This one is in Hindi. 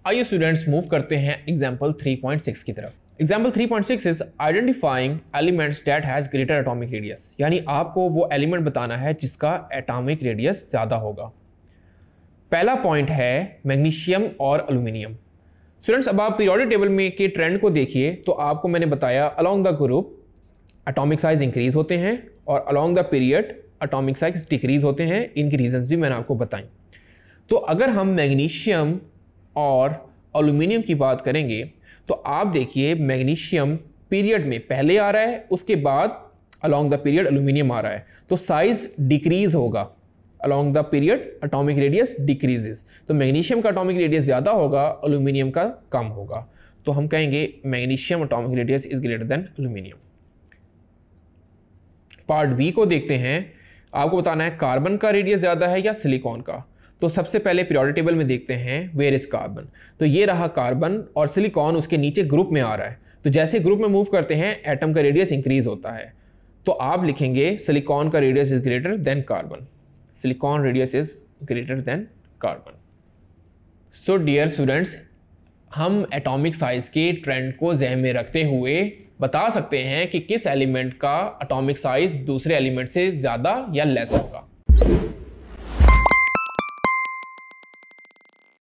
आइए स्टूडेंट्स मूव करते हैं एग्जाम्पल 3.6 की तरफ। Example 3.6 is identifying elements that has greater atomic radius, यानी आपको वो एलिमेंट बताना है जिसका एटॉमिक रेडियस ज़्यादा होगा। पहला पॉइंट है मैग्नीशियम और एल्यूमिनियम। स्टूडेंट्स अब आप पीरियोडिक टेबल में के ट्रेंड को देखिए तो आपको मैंने बताया along the group atomic size increase होते हैं और along the period atomic size decrease होते हैं। इनकी रीजंस भी मैंने आपको बताई। तो अगर हम मैग्नीशियम और एल्यूमिनियम की बात करेंगे तो आप देखिए मैग्नीशियम पीरियड में पहले आ रहा है, उसके बाद अलोंग द पीरियड एल्यूमिनियम आ रहा है, तो साइज डिक्रीज होगा। Along the period atomic radius decreases, तो मैग्नीशियम का एटॉमिक रेडियस ज़्यादा होगा, एल्यूमिनियम का कम होगा। तो हम कहेंगे magnesium atomic radius is greater than aluminium. Part B को देखते हैं। आपको बताना है कार्बन का रेडियस ज़्यादा है या सिलिकॉन का। तो सबसे पहले पीरियोडिक टेबल में देखते हैं वेयर इज कार्बन। तो ये रहा कार्बन और सिलिकॉन उसके नीचे ग्रुप में आ रहा है। तो जैसे ग्रुप में मूव करते हैं एटम का रेडियस इंक्रीज होता है। तो आप लिखेंगे सिलिकॉन का radius is greater than carbon. Silicon radius is greater than carbon. So dear students, हम एटॉमिक साइज के ट्रेंड को ज़हन में रखते हुए बता सकते हैं कि किस एलिमेंट का एटॉमिक साइज दूसरे एलिमेंट से ज़्यादा या लेस होगा।